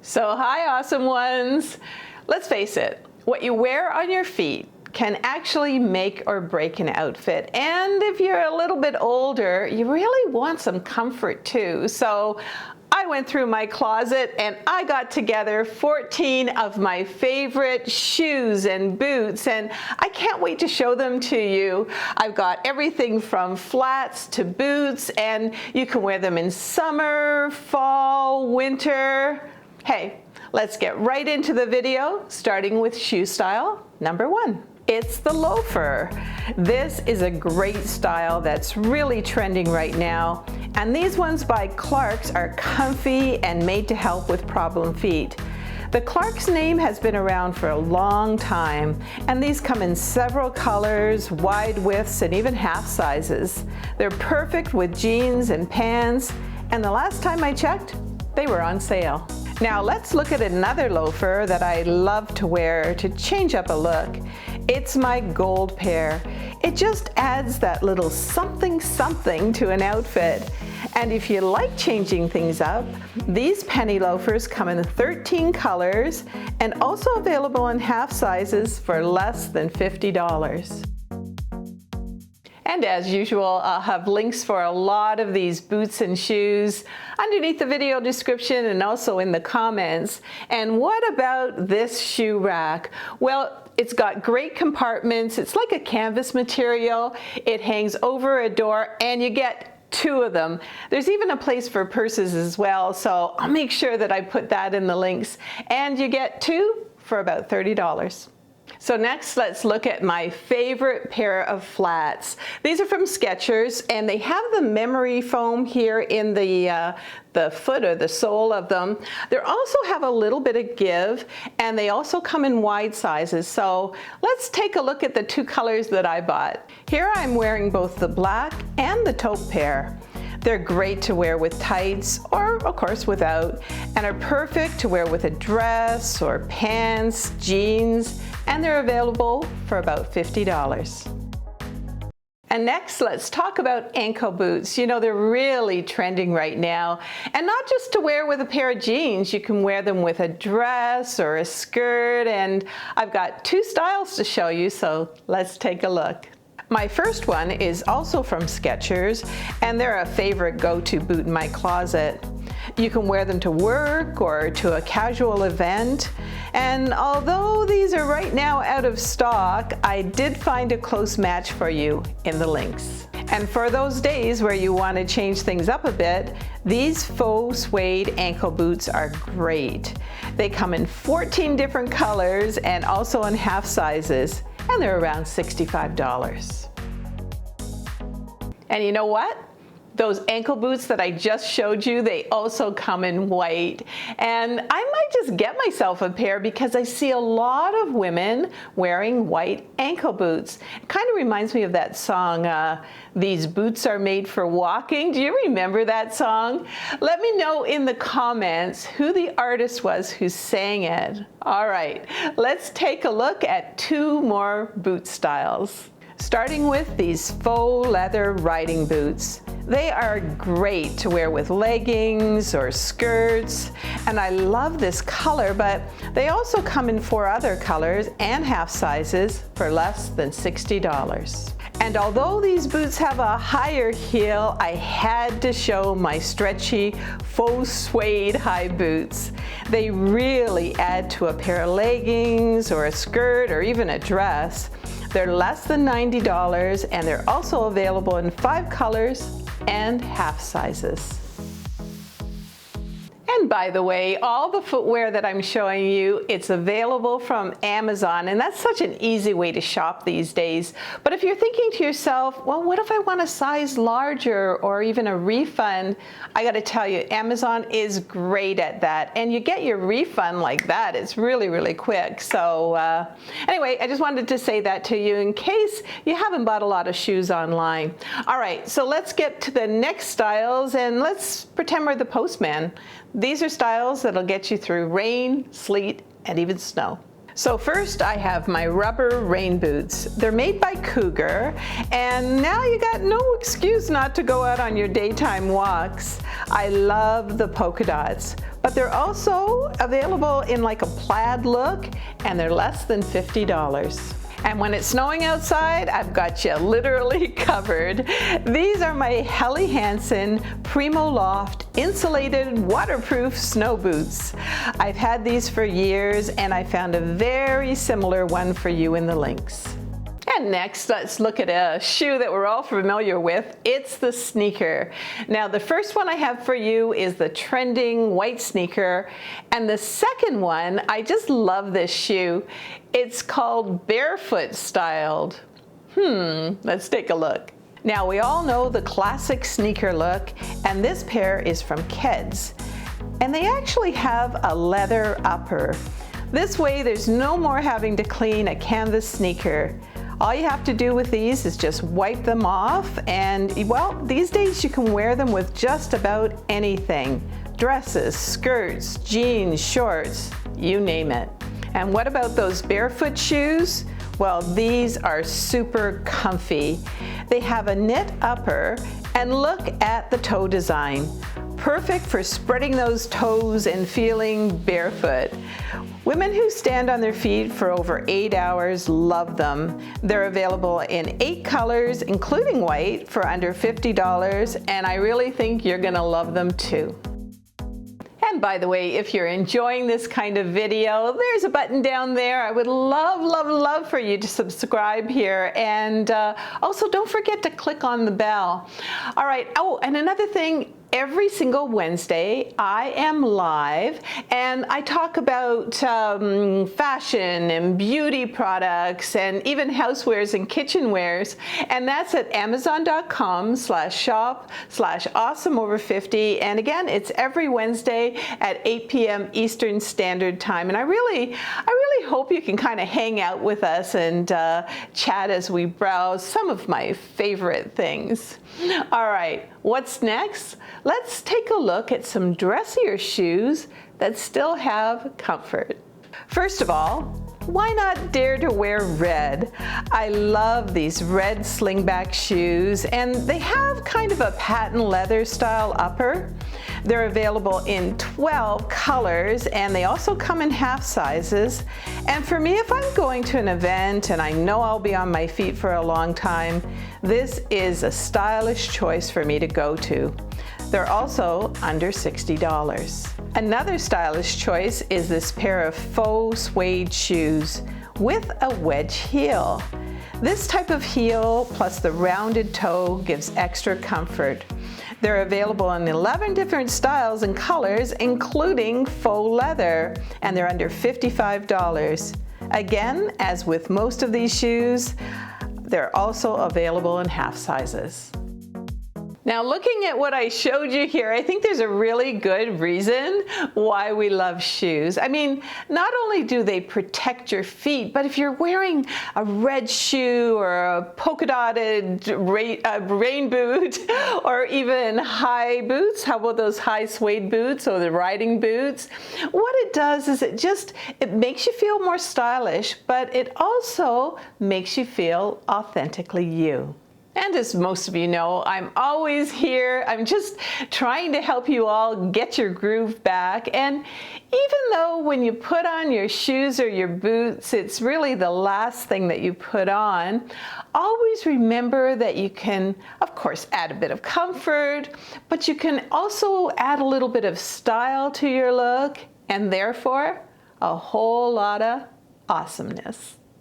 So hi, awesome ones. Let's face it, what you wear on your feet can actually make or break an outfit. And if you're a little bit older, you really want some comfort too. So I went through my closet and I got together 14 of my favorite shoes and boots, and I can't wait to show them to you. I've got everything from flats to boots, and you can wear them in summer, fall, winter. Hey, let's get right into the video, starting with shoe style number 1. It's the loafer. This is a great style that's really trending right now. And these ones by Clarks are comfy and made to help with problem feet. The Clarks name has been around for a long time, and these come in several colors, wide widths, and even half sizes. They're perfect with jeans and pants, and the last time I checked, they were on sale. Now let's look at another loafer that I love to wear to change up a look. It's my gold pair. It just adds that little something to an outfit. And if you like changing things up, these penny loafers come in 13 colors and also available in half sizes for less than $50. And as usual, I'll have links for a lot of these boots and shoes underneath the video description and also in the comments. And what about this shoe rack? Well, it's got great compartments. It's like a canvas material. It hangs over a door and you get 2 of them. There's even a place for purses as well, so I'll make sure that I put that in the links. And you get 2 for about $30. So next, let's look at my favorite pair of flats. These are from Skechers, and they have the memory foam here in the foot or the sole of them. They also have a little bit of give, and they also come in wide sizes. So let's take a look at the 2 colors that I bought. Here I'm wearing both the black and the taupe pair. They're great to wear with tights or, of course, without, and are perfect to wear with a dress or pants, jeans, and they're available for about $50. And next, let's talk about ankle boots. You know, they're really trending right now. And not just to wear with a pair of jeans, you can wear them with a dress or a skirt. And I've got 2 styles to show you, so let's take a look. My first one is also from Skechers, and they're a favorite go-to boot in my closet. You can wear them to work or to a casual event. And although these are right now out of stock, I did find a close match for you in the links. And for those days where you want to change things up a bit, these faux suede ankle boots are great. They come in 14 different colors and also in half sizes, and they're around $65. And you know what? Those ankle boots that I just showed you, they also come in white. And I might just get myself a pair because I see a lot of women wearing white ankle boots. It kind of reminds me of that song, These Boots Are Made for Walking. Do you remember that song? Let me know in the comments who the artist was who sang it. All right, let's take a look at 2 more boot styles. Starting with these faux leather riding boots. They are great to wear with leggings or skirts, and I love this color, but they also come in 4 other colors and half sizes for less than $60. And although these boots have a higher heel, I had to show my stretchy faux suede high boots. They really add to a pair of leggings or a skirt or even a dress. They're less than $90, and they're also available in 5 colors and half sizes. And by the way, all the footwear that I'm showing you, it's available from Amazon, and that's such an easy way to shop these days. But if you're thinking to yourself, well, what if I want a size larger or even a refund? I gotta tell you, Amazon is great at that, and you get your refund like that. It's really, really quick. So anyway, I just wanted to say that to you in case you haven't bought a lot of shoes online. All right, so let's get to the next styles, and let's pretend we're the postman. These are styles that'll get you through rain, sleet, and even snow. So first I have my rubber rain boots. They're made by Cougar, and now you got no excuse not to go out on your daytime walks. I love the polka dots, but they're also available in like a plaid look, and they're less than $50. And when it's snowing outside, I've got you literally covered. These are my Helly Hansen Primo Loft insulated waterproof snow boots. I've had these for years, and I found a very similar one for you in the links. And next, let's look at a shoe that we're all familiar with. It's the sneaker. Now, the first one I have for you is the trending white sneaker. And the second one, I just love this shoe. It's called Barefoot styled. Let's take a look. Now, we all know the classic sneaker look, and this pair is from Keds. And they actually have a leather upper. This way, there's no more having to clean a canvas sneaker. All you have to do with these is just wipe them off, and well, these days you can wear them with just about anything. Dresses, skirts, jeans, shorts, you name it. And what about those barefoot shoes? Well, these are super comfy. They have a knit upper, and look at the toe design. Perfect for spreading those toes and feeling barefoot. Women who stand on their feet for over 8 hours love them. They're available in 8 colors, including white, for under $50, and I really think you're gonna love them too. And by the way, if you're enjoying this kind of video, there's a button down there. I would love, love, love for you to subscribe here. And also don't forget to click on the bell. All right, oh, and another thing, every single Wednesday, I am live, and I talk about fashion and beauty products and even housewares and kitchenwares, and that's at amazon.com/shop/awesomeover50. And again, it's every Wednesday at 8 p.m. Eastern Standard Time. And I really hope you can kind of hang out with us and chat as we browse some of my favorite things. All right, what's next? Let's take a look at some dressier shoes that still have comfort. First of all, why not dare to wear red? I love these red slingback shoes, and they have kind of a patent leather style upper. They're available in 12 colors, and they also come in half sizes. And for me, if I'm going to an event and I know I'll be on my feet for a long time, this is a stylish choice for me to go to. They're also under $60. Another stylish choice is this pair of faux suede shoes with a wedge heel. This type of heel plus the rounded toe gives extra comfort. They're available in 11 different styles and colors, including faux leather, and they're under $55. Again, as with most of these shoes, they're also available in half sizes. Now, looking at what I showed you here, I think there's a really good reason why we love shoes. I mean, not only do they protect your feet, but if you're wearing a red shoe or a polka dotted rain boot, or even high boots, how about those high suede boots or the riding boots? What it does is it makes you feel more stylish, but it also makes you feel authentically you. And as most of you know, I'm always here. I'm just trying to help you all get your groove back. And even though when you put on your shoes or your boots, it's really the last thing that you put on, always remember that you can, of course, add a bit of comfort, but you can also add a little bit of style to your look, and therefore, a whole lot of awesomeness.